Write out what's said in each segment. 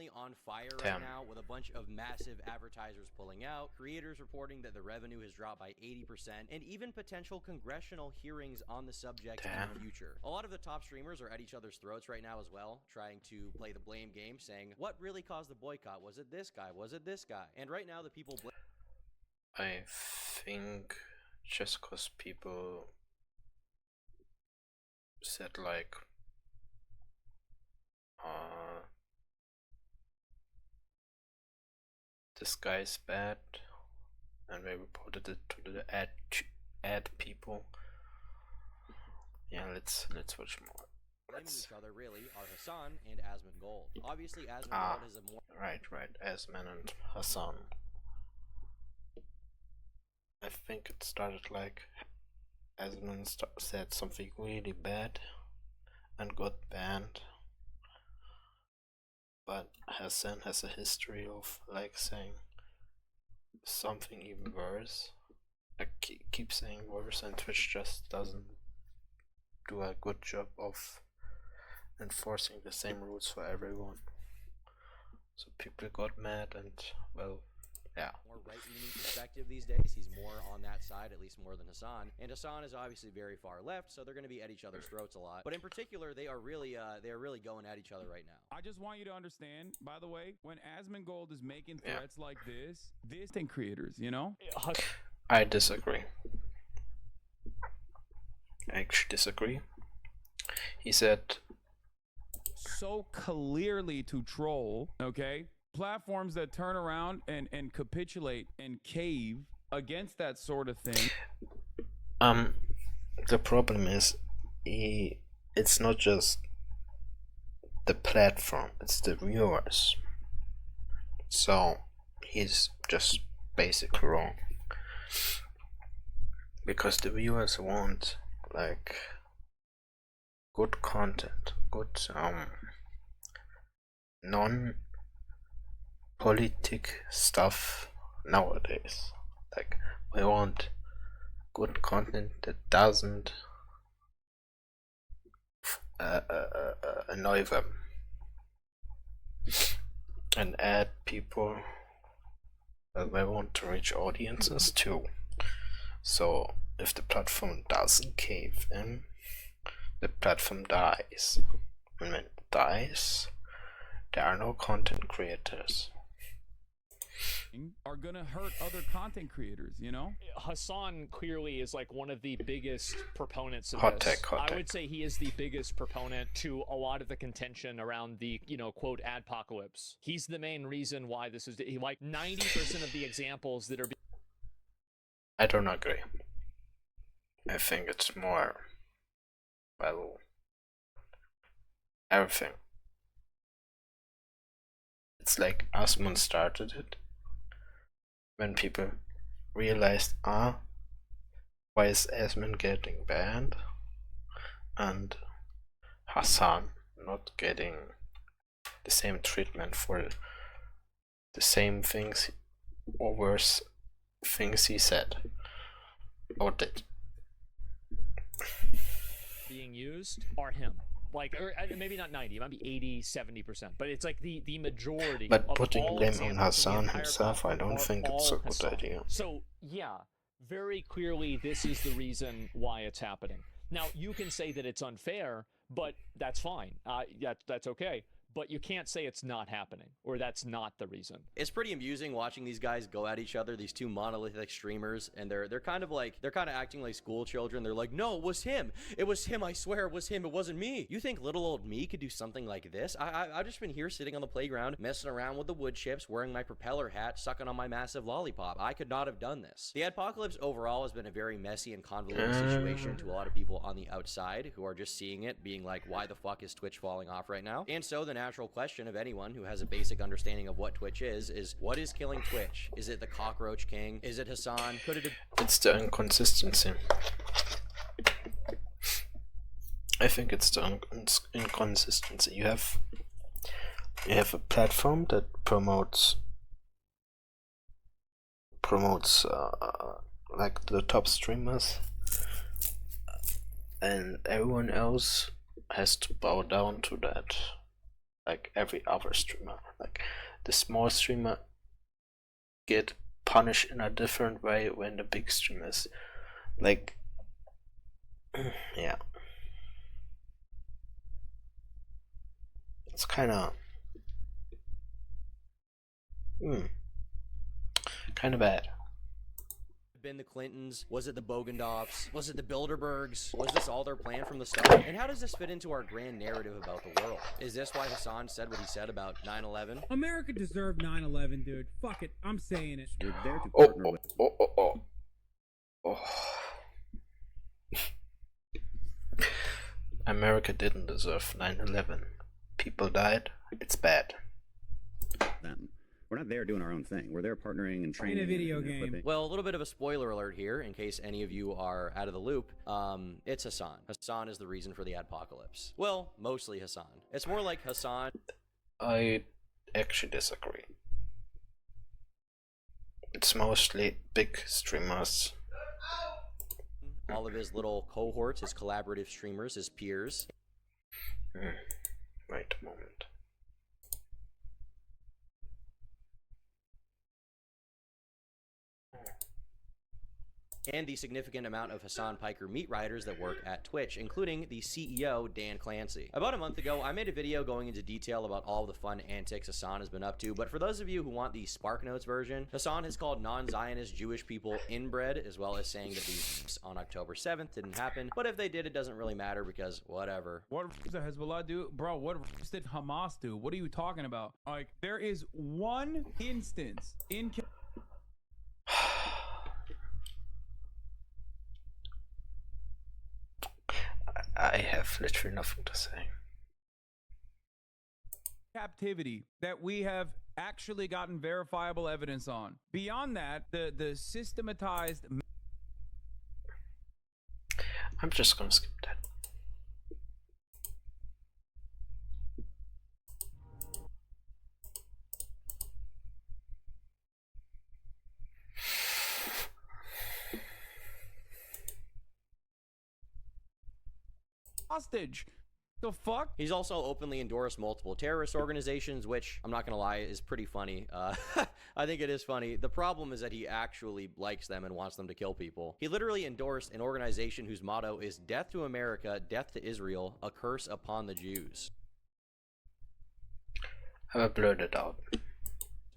currently on fire right Damn. now with a bunch of massive advertisers pulling out, creators reporting that the revenue has dropped by 80%, and even potential congressional hearings on the subject in the future. A lot of the top streamers are at each other's throats right now as well, trying to play the blame game, saying, what really caused the boycott? Was it this guy? Was it this guy? And right now the people I think just cause people said like this guy's bad, and they reported it to the ad people. Yeah, let's watch more. blaming each other really are Hassan and Asmongold. Obviously Asmongold is a more right, Asman and Hassan. I think it started like Asman said something really bad and got banned, but Hassan has a history of like saying something even worse. I keep saying worse, and Twitch just doesn't do a good job of enforcing the same rules for everyone. So people got mad, and well, yeah. more right-leaning perspective these days. He's more on that side, at least more than Hassan. And Hassan is obviously very far left, so they're going to be at each other's throats a lot. But in particular, they are really going at each other right now. I just want you to understand, by the way, when Asmongold is making threats like this thing creators, you know? I disagree. I actually disagree. He said so clearly to troll, okay? Platforms that turn around and capitulate and cave against that sort of thing. The problem is it's not just the platform, it's the viewers. So he's just basically wrong, because the viewers want like good content, good non-politic stuff nowadays. Like, we want good content that doesn't annoy them and add people that they want to reach audiences too. So if the platform doesn't cave in, the platform dies. And when it dies, there are no content creators. Are gonna hurt other content creators, you know? Hassan clearly is like one of the biggest proponents of Hot this. take, hot I take. would say he is the biggest proponent to a lot of the contention around the, quote, adpocalypse. He's the main reason why this is, like 90% of the examples that are I don't agree. I think it's more, well, everything. It's like Asmund started it when people realized, why is Asmund getting banned and Hassan not getting the same treatment for the same things or worse things he said or did. being used are him. Like, or maybe not 90, it might be 80, 70%, but it's like the majority. But of putting all blame on examples of the Hassan entire himself, I platform don't are think it's a all good Hassan. idea. So yeah, very clearly this is the reason why it's happening. Now you can say that it's unfair, but that's fine. That's okay. But you can't say it's not happening, or that's not the reason. It's pretty amusing watching these guys go at each other, these two monolithic streamers, and they're kind of acting like school children. They're like, no, it was him. It was him, I swear it was him. It wasn't me. You think little old me could do something like this? I've just been here sitting on the playground, messing around with the wood chips, wearing my propeller hat, sucking on my massive lollipop. I could not have done this. The adpocalypse overall has been a very messy and convoluted situation to a lot of people on the outside who are just seeing it, being like, why the fuck is Twitch falling off right now? And so the natural question of anyone who has a basic understanding of what Twitch is what is killing Twitch? Is it the Cockroach King? Is it Hassan? Could it have... It's the inconsistency. I think it's the inconsistency. You have a platform that promotes like the top streamers, and everyone else has to bow down to that. like every other streamer. Like the small streamer get punished in a different way when the big streamers, like, yeah, it's kind of bad. Been the Clintons? Was it the Bogendorfs? Was it the Bilderbergs? Was this all their plan from the start? And how does this fit into our grand narrative about the world? Is this why Hassan said what he said about 9/11? America deserved 9/11, dude. Fuck it, I'm saying it. We're there to partner with. America didn't deserve 9/11. People died. It's bad. Them. We're not there doing our own thing. We're there partnering and training. In a video and game. equipping. Well, a little bit of a spoiler alert here, in case any of you are out of the loop. It's Hassan. Hassan is the reason for the adpocalypse. Well, mostly Hassan. It's more like Hassan. I actually disagree. It's mostly big streamers. All of his little cohorts, his collaborative streamers, his peers. Wait a moment. And the significant amount of Hassan Piker meat riders that work at Twitch, including the CEO, Dan Clancy. About a month ago, I made a video going into detail about all the fun antics Hassan has been up to, but for those of you who want the SparkNotes version, Hassan has called non-Zionist Jewish people inbred, as well as saying that these on October 7th didn't happen, but if they did, it doesn't really matter because whatever. What did Hezbollah do? Bro, what did Hamas do? What are you talking about? Like, there is one instance in... I have literally nothing to say. Captivity that we have actually gotten verifiable evidence on. Beyond that, the systematized... I'm just gonna skip that. hostage. The fuck? He's also openly endorsed multiple terrorist organizations, which, I'm not gonna lie, is pretty funny. I think it is funny. The problem is that he actually likes them and wants them to kill people. He literally endorsed an organization whose motto is "Death to America, Death to Israel, a curse upon the Jews." I will blurt it out.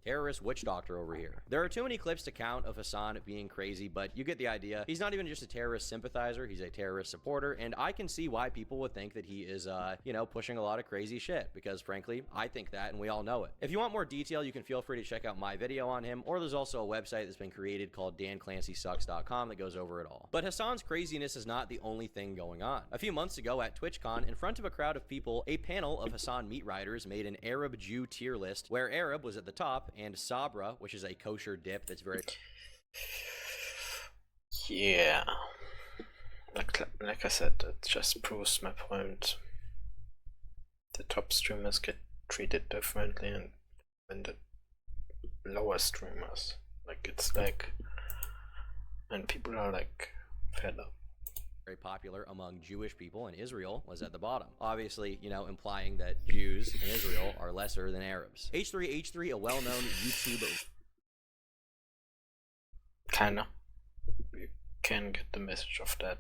Terrorist witch doctor over here. There are too many clips to count of Hassan being crazy, but you get the idea. He's not even just a terrorist sympathizer, he's a terrorist supporter, and I can see why people would think that he is, you know, pushing a lot of crazy shit, because frankly, I think that, and we all know it. If you want more detail, you can feel free to check out my video on him, or there's also a website that's been created called danclancysucks.com that goes over it all. But Hassan's craziness is not the only thing going on. A few months ago at TwitchCon, in front of a crowd of people, a panel of Hassan meat riders made an Arab Jew tier list, where Arab was at the top, and Sabra, which is a kosher dip that's very... Yeah. Like I said, it just proves my point. The top streamers get treated differently and the lower streamers. Like, it's like... And people are like fed up. Very popular among Jewish people, and Israel was at the bottom. Obviously, you know, implying that Jews in Israel are lesser than Arabs. H3H3, a well-known YouTuber. Kinda. You can get the message of that.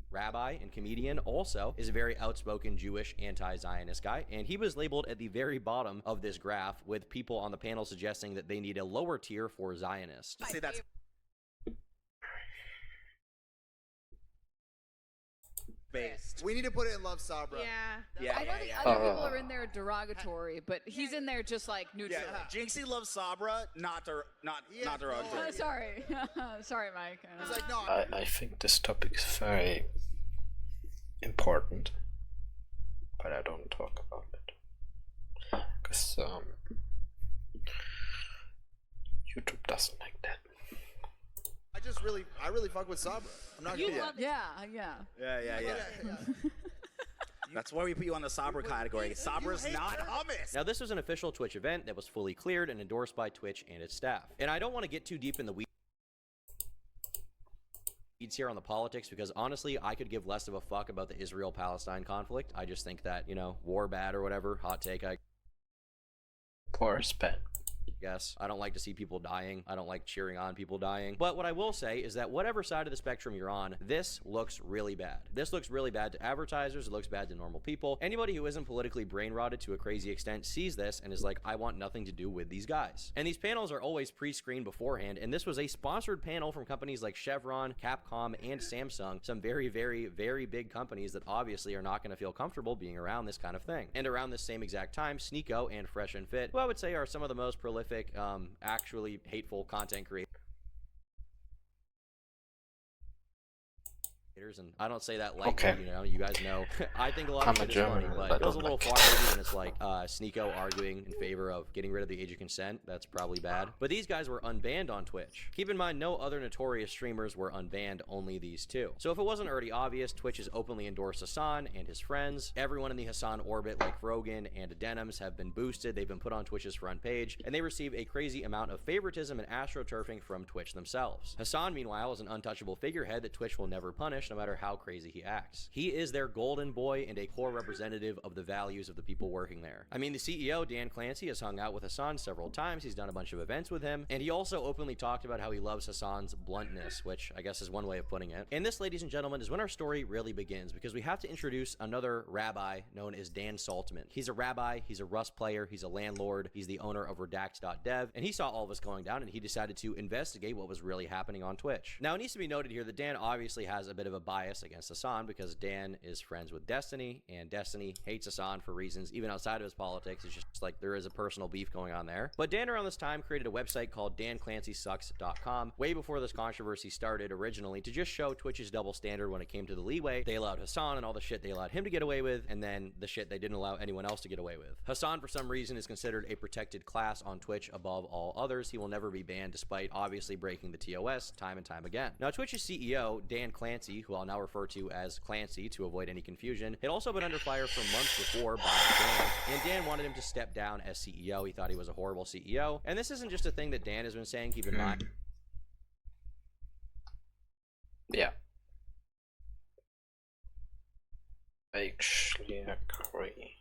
Rabbi and comedian, also is a very outspoken Jewish anti-Zionist guy, and he was labeled at the very bottom of this graph, with people on the panel suggesting that they need a lower tier for Zionists. See, that's based. We need to put it in Love Sabra. Yeah, I know yeah, the yeah. other people are in there derogatory, but he's in there just like neutral. Jinxie loves Sabra, not derogatory. Sorry, sorry, Mike. It's like, no, I think this topic is very important, but I don't talk about it. Because YouTube doesn't like that. I really fuck with Sabra. I'm not gonna lie. Yeah. That's why we put you on the Sabra category. Sabra's not hummus. Now, this was an official Twitch event that was fully cleared and endorsed by Twitch and its staff. And I don't want to get too deep in the weeds. here on the politics because honestly, I could give less of a fuck about the Israel-Palestine conflict. I just think that, you know, war bad or whatever, hot take, I Poor spent. guess. I don't like to see people dying. I don't like cheering on people dying. But what I will say is that whatever side of the spectrum you're on, this looks really bad. This looks really bad to advertisers. It looks bad to normal people. Anybody who isn't politically brain rotted to a crazy extent sees this and is like, I want nothing to do with these guys. And these panels are always pre-screened beforehand. And this was a sponsored panel from companies like Chevron, Capcom, and Samsung. Some very, very, very big companies that obviously are not going to feel comfortable being around this kind of thing. And around this same exact time, Sneeko and Fresh and Fit, who I would say are some of the most prolific actually hateful content creators. And I don't say that lightly, Okay. you know, you guys know. I think a lot of I'm a shit is funny, German, but I it goes a don't little like far maybe when it's like Sneeko arguing in favor of getting rid of the age of consent. That's probably bad. But these guys were unbanned on Twitch. Keep in mind, no other notorious streamers were unbanned, only these two. So if it wasn't already obvious, Twitch has openly endorsed Hassan and his friends. Everyone in the Hassan orbit, like Rogan and Denims, have been boosted. They've been put on Twitch's front page, and they receive a crazy amount of favoritism and astroturfing from Twitch themselves. Hassan, meanwhile, is an untouchable figurehead that Twitch will never punish, no matter how crazy he acts. He is their golden boy and a core representative of the values of the people working there. I mean, the CEO, Dan Clancy, has hung out with Hassan several times. He's done a bunch of events with him, and he also openly talked about how he loves Hassan's bluntness, which I guess is one way of putting it. And this, ladies and gentlemen, is when our story really begins, because we have to introduce another rabbi known as Dan Saltman. He's a rabbi, he's a Rust player, he's a landlord, he's the owner of Redact.dev, and he saw all of this going down, and he decided to investigate what was really happening on Twitch. Now, it needs to be noted here that Dan obviously has a bit of a bias against Hassan because Dan is friends with Destiny, and Destiny hates Hassan for reasons even outside of his politics. It's just like there is a personal beef going on there. But Dan around this time created a website called DanClancySucks.com way before this controversy started originally to just show Twitch's double standard when it came to the leeway. They allowed Hassan and all the shit they allowed him to get away with, and then the shit they didn't allow anyone else to get away with. Hassan, for some reason, is considered a protected class on Twitch above all others. He will never be banned despite obviously breaking the TOS time and time again. Now, Twitch's CEO, Dan Clancy, who I'll now refer to as Clancy to avoid any confusion, had also been under fire for months before by Dan, and Dan wanted him to step down as CEO. He thought he was a horrible CEO, and this isn't just a thing that Dan has been saying, keep in mind. Yeah. I actually agree.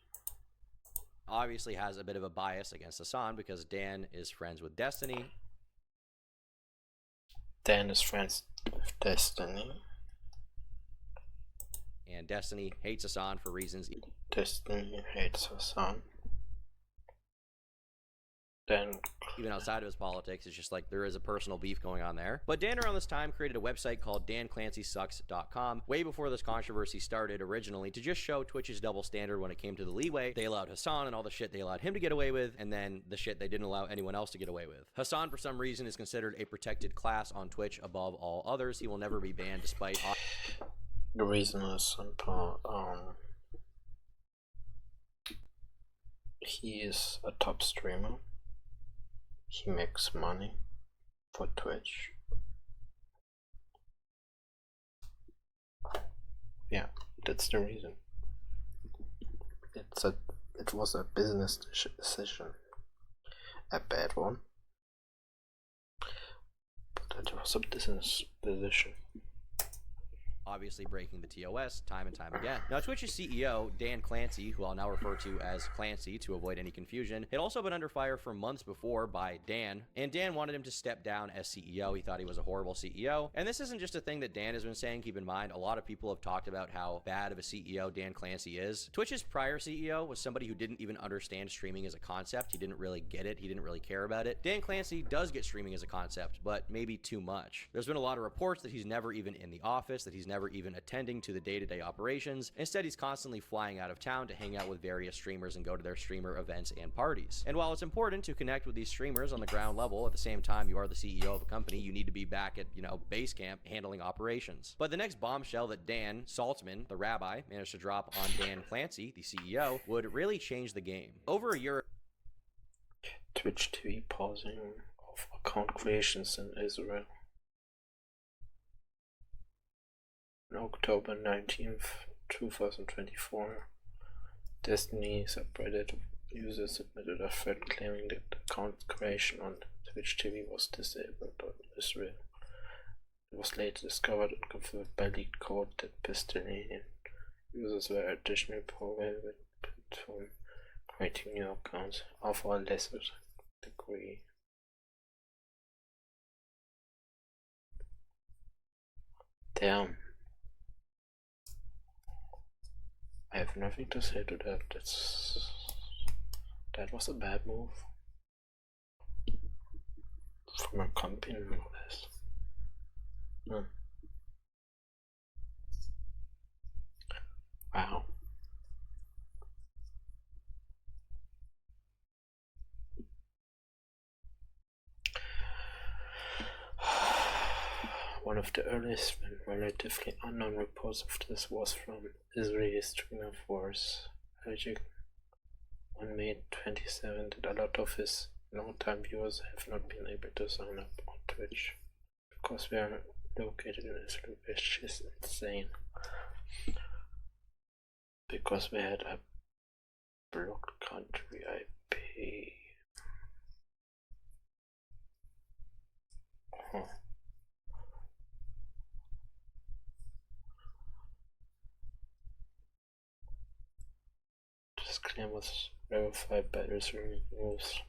Obviously has a bit of a bias against Hassan because Dan is friends with Destiny. Dan is friends with Destiny. And Destiny hates Hassan for reasons. Destiny hates Hassan. Dan, even outside of his politics, it's just like there is a personal beef going on there. But Dan around this time created a website called DanClancySucks.com way before this controversy started originally to just show Twitch's double standard when it came to the leeway. They allowed Hassan and all the shit they allowed him to get away with, and then the shit they didn't allow anyone else to get away with. Hassan, for some reason, is considered a protected class on Twitch above all others. He will never be banned despite... The reason is simple. He is a top streamer. He makes money for Twitch. Yeah, that's the reason. It was a business decision, a bad one, but it was a business decision. Obviously breaking the TOS time and time again. Now, Twitch's CEO, Dan Clancy, who I'll now refer to as Clancy to avoid any confusion, had also been under fire for months before by Dan, and Dan wanted him to step down as CEO. He thought he was a horrible CEO, and this isn't just a thing that Dan has been saying. Keep in mind, a lot of people have talked about how bad of a CEO Dan Clancy is. Twitch's prior CEO was somebody who didn't even understand streaming as a concept. He didn't really get it. He didn't really care about it. Dan Clancy does get streaming as a concept, but maybe too much. There's been a lot of reports that he's never even in the office, that he's never even attending to the day-to-day operations. Instead, he's constantly flying out of town to hang out with various streamers and go to their streamer events and parties. And while it's important to connect with these streamers on the ground level, at the same time you are the CEO of a company, you need to be back at, base camp handling operations. But the next bombshell that Dan Saltman, the rabbi, managed to drop on Dan Clancy, the CEO, would really change the game. Over a year... Twitch TV pausing of account creations in Israel. On October 19th, 2024, Destiny subreddit users submitted a thread claiming that the account creation on Twitch TV was disabled on Israel. It was later discovered and confirmed by leaked code that Pistolanian users were additionally prohibited from creating new accounts of a lesser degree. Damn. I have nothing to say to that. That was a bad move. From a company, more or less. Wow. One of the earliest and relatively unknown reports of this was from Israeli String of Wars Algic on May 27 that a lot of his long-time viewers have not been able to sign up on Twitch because we are located in Israel, which is insane. Because we had a blocked country IP. Huh. This claim was verified by Israeli news.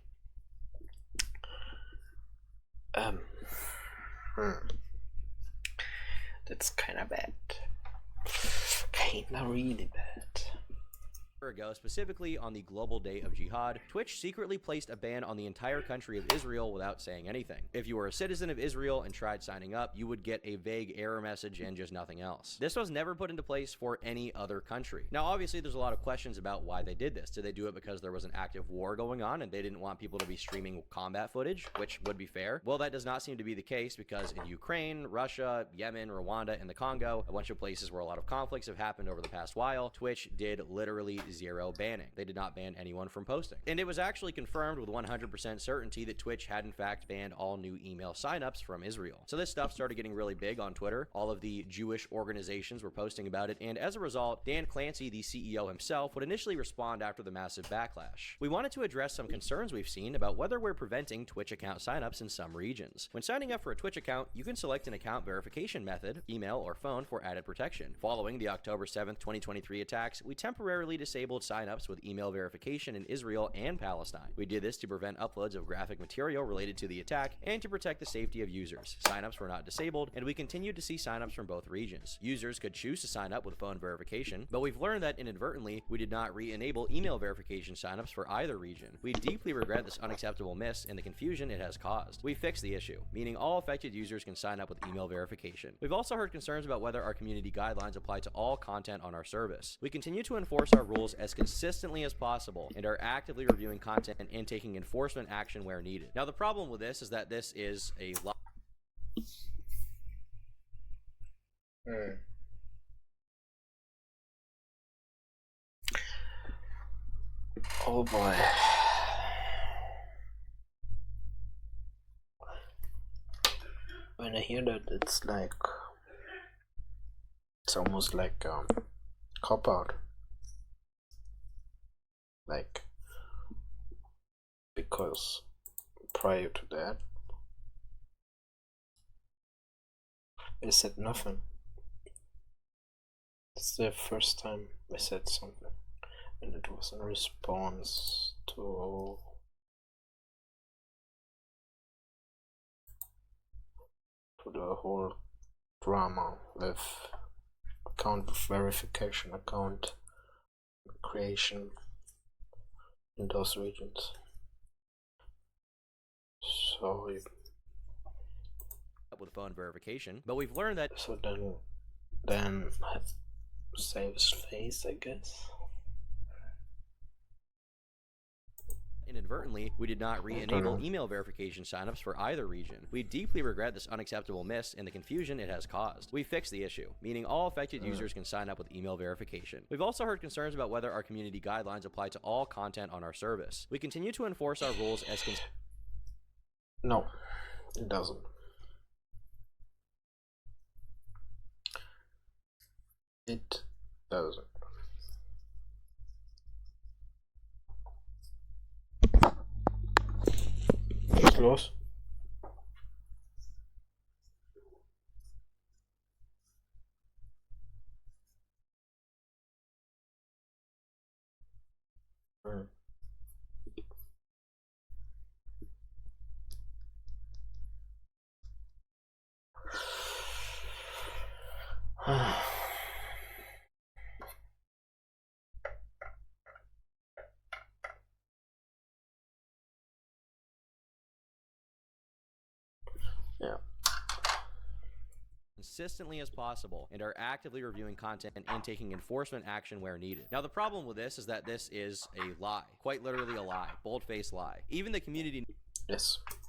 That's kinda bad. Kinda really bad. Ago, specifically on the global day of jihad, Twitch secretly placed a ban on the entire country of Israel without saying anything. If you were a citizen of Israel and tried signing up, you would get a vague error message and just nothing else. This was never put into place for any other country. Now, obviously, there's a lot of questions about why they did this. Did they do it because there was an active war going on and they didn't want people to be streaming combat footage, which would be fair? Well, that does not seem to be the case because in Ukraine, Russia, Yemen, Rwanda, and the Congo, a bunch of places where a lot of conflicts have happened over the past while, Twitch did literally zero banning. They did not ban anyone from posting. And it was actually confirmed with 100% certainty that Twitch had in fact banned all new email signups from Israel. So this stuff started getting really big on Twitter. All of the Jewish organizations were posting about it, and as a result, Dan Clancy, the CEO himself, would initially respond after the massive backlash. We wanted to address some concerns we've seen about whether we're preventing Twitch account signups in some regions. When signing up for a Twitch account, you can select an account verification method, email or phone, for added protection. Following the October 7th, 2023 attacks, we temporarily disabled signups with email verification in Israel and Palestine. We did this to prevent uploads of graphic material related to the attack and to protect the safety of users. Signups were not disabled, and we continued to see signups from both regions. Users could choose to sign up with phone verification, but we've learned that inadvertently, we did not re-enable email verification signups for either region. We deeply regret this unacceptable miss and the confusion it has caused. We fixed the issue, meaning all affected users can sign up with email verification. We've also heard concerns about whether our community guidelines apply to all content on our service. We continue to enforce our rules as consistently as possible and are actively reviewing content and taking enforcement action where needed. Now, the problem with this is that this is a lot. Oh boy. When I hear that, it's like, it's almost like cop out. Like, because prior to that, I said nothing. It's the first time I said something, and it was in response to the whole drama with account verification, account creation in those regions. So with phone verification, but we've learned that so then saves face, I guess. Inadvertently, we did not re-enable email verification signups for either region. We deeply regret this unacceptable miss and the confusion it has caused. We fixed the issue, meaning all affected users can sign up with email verification. We've also heard concerns about whether our community guidelines apply to all content on our service. We continue to enforce our rules as No, it doesn't. It doesn't. Was los? Yeah. Consistently as possible and are actively reviewing content and taking enforcement action where needed. Now, the problem with this is that this is a lie, quite literally a lie, bold-faced lie. Even the community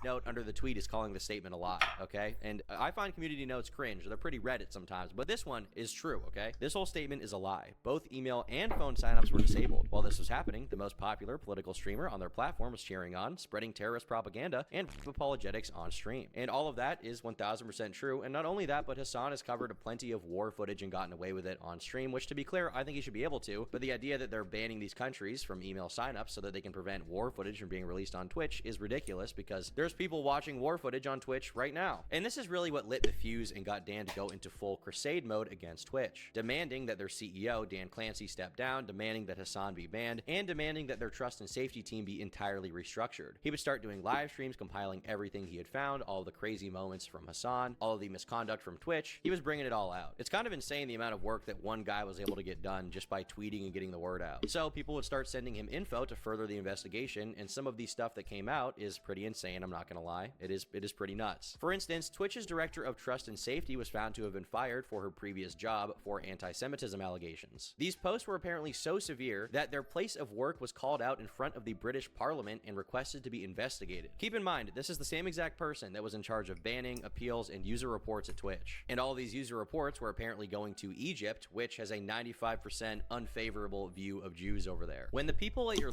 note under the tweet is calling the statement a lie, okay? And I find community notes cringe. They're pretty Reddit sometimes, but this one is true, okay? This whole statement is a lie. Both email and phone signups were disabled. While this was happening, the most popular political streamer on their platform was cheering on, spreading terrorist propaganda, and apologetics on stream. And all of that is 1000% true. And not only that, but Hassan has covered plenty of war footage and gotten away with it on stream, which, to be clear, I think he should be able to. But the idea that they're banning these countries from email signups so that they can prevent war footage from being released on Twitch is ridiculous, because there's people watching war footage on Twitch right now. And this is really what lit the fuse and got Dan to go into full crusade mode against Twitch, demanding that their CEO, Dan Clancy, step down, demanding that Hassan be banned, and demanding that their trust and safety team be entirely restructured. He would start doing live streams, compiling everything he had found, all the crazy moments from Hassan, all of the misconduct from Twitch. He was bringing it all out. It's kind of insane the amount of work that one guy was able to get done just by tweeting and getting the word out. So people would start sending him info to further the investigation, and some of the stuff that came out is pretty insane, I'm not gonna lie. It is pretty nuts. For instance, Twitch's director of trust and safety was found to have been fired for her previous job for anti-Semitism allegations. These posts were apparently so severe that their place of work was called out in front of the British Parliament and requested to be investigated. Keep in mind, this is the same exact person that was in charge of banning, appeals, and user reports at Twitch. And all these user reports were apparently going to Egypt, which has a 95% unfavorable view of Jews over there. When the people at your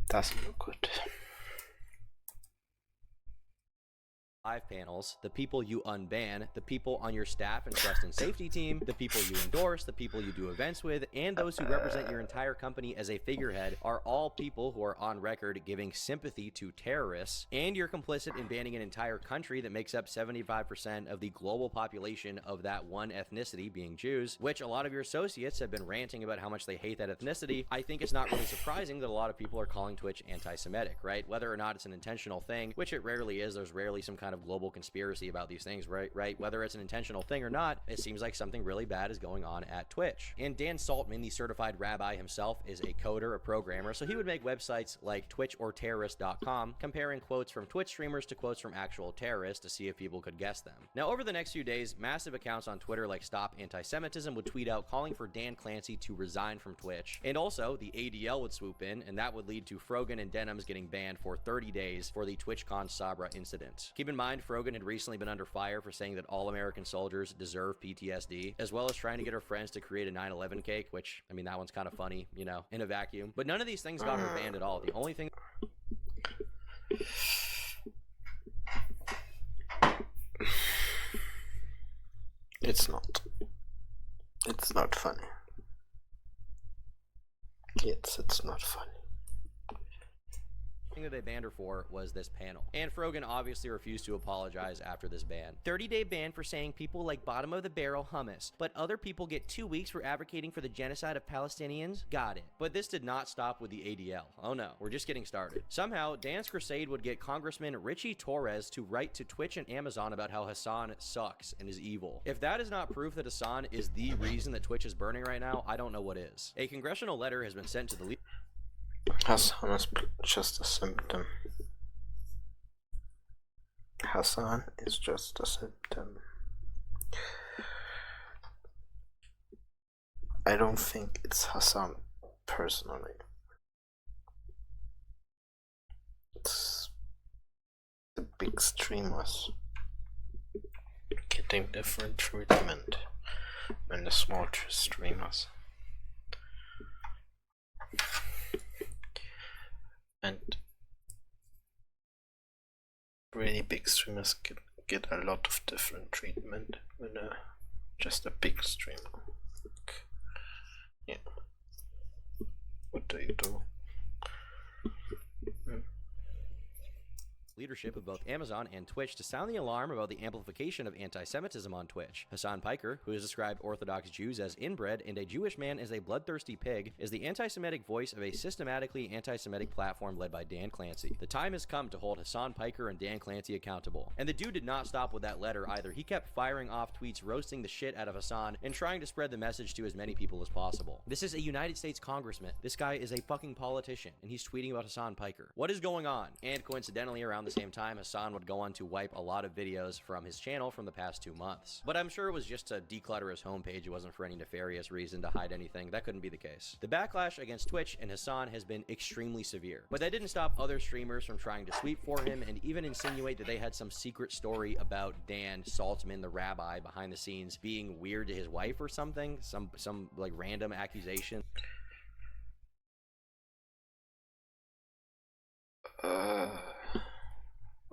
doesn't look good. live panels, the people you unban, the people on your staff and trust and safety team, the people you endorse, the people you do events with, and those who represent your entire company as a figurehead are all people who are on record giving sympathy to terrorists, and you're complicit in banning an entire country that makes up 75% of the global population of that one ethnicity, being Jews, which a lot of your associates have been ranting about how much they hate that ethnicity. I think it's not really surprising that a lot of people are calling Twitch anti-Semitic, right? Whether or not it's an intentional thing, which it rarely is, there's rarely some kind of global conspiracy about these things, right? Whether it's an intentional thing or not, it seems like something really bad is going on at Twitch. And Dan Saltman, the certified rabbi himself, is a coder, a programmer, so he would make websites like twitchorterrorist.com, comparing quotes from Twitch streamers to quotes from actual terrorists to see if people could guess them. Now, over the next few days, massive accounts on Twitter like Stop Anti-Semitism would tweet out calling for Dan Clancy to resign from Twitch. And also, the ADL would swoop in, and that would lead to Frogan and Denims getting banned for 30 days for the TwitchCon Sabra incident. Keep in mind, Frogan had recently been under fire for saying that all American soldiers deserve PTSD, as well as trying to get her friends to create a 9/11 cake, which, I mean, that one's kind of funny, you know, in a vacuum. But none of these things got her banned at all. The only thing... It's not funny. It's not funny. thing that they banned her for was this panel. And Frogan obviously refused to apologize after this ban. 30-day ban for saying people like bottom of the barrel hummus, but other people get 2 weeks for advocating for the genocide of Palestinians? Got it. But this did not stop with the ADL. Oh no, we're just getting started. Somehow, Dan's crusade would get Congressman Richie Torres to write to Twitch and Amazon about how Hassan sucks and is evil. If that is not proof that Hassan is the reason that Twitch is burning right now, I don't know what is. A congressional letter has been sent to the Hassan is just a symptom. Hassan is just a symptom. I don't think it's Hassan personally. It's the big streamers getting different treatment than the small streamers. And really big streamers get a lot of different treatment than just a big streamer. Yeah. What do you do? leadership leadership of both Amazon and Twitch to sound the alarm about the amplification of anti-Semitism on Twitch. Hassan Piker, who has described Orthodox Jews as inbred and a Jewish man as a bloodthirsty pig, is the anti-Semitic voice of a systematically anti-Semitic platform led by Dan Clancy. The time has come to hold Hassan Piker and Dan Clancy accountable. And the dude did not stop with that letter either. He kept firing off tweets roasting the shit out of Hassan and trying to spread the message to as many people as possible. This is a United States congressman. This guy is a fucking politician, and he's tweeting about Hassan Piker. What is going on? And coincidentally, around the same time, Hassan would go on to wipe a lot of videos from his channel from the past 2 months. But I'm sure it was just to declutter his homepage. It wasn't for any nefarious reason to hide anything. That couldn't be the case. The backlash against Twitch and Hassan has been extremely severe. But that didn't stop other streamers from trying to sweep for him and even insinuate that they had some secret story about Dan Saltzman, the rabbi, behind the scenes being weird to his wife or something. Some like random accusation.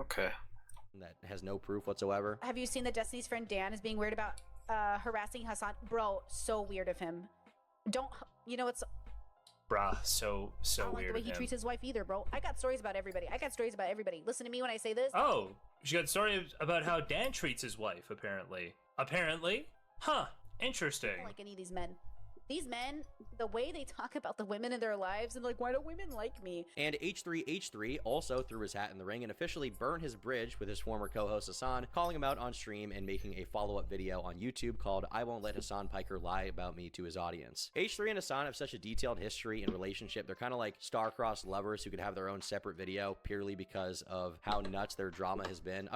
Okay. That has no proof whatsoever. Have you seen that Destiny's friend Dan is being weird about harassing Hassan? Bro, so weird of him. Don't, you know, it's... Bruh, so I don't like weird the way of he him. treats his wife either, bro. I got stories about everybody. Listen to me when I say this. Oh, she got stories about how Dan treats his wife, apparently. Apparently? Huh, interesting. I don't like any of these men. These men, the way they talk about the women in their lives, and like, why don't women like me? And H3H3 also threw his hat in the ring and officially burned his bridge with his former co-host Hassan, calling him out on stream and making a follow-up video on YouTube called I Won't Let Hassan Piker Lie About Me to his audience. H3 and Hassan have such a detailed history and relationship. They're kind of like star-crossed lovers who could have their own separate video purely because of how nuts their drama has been.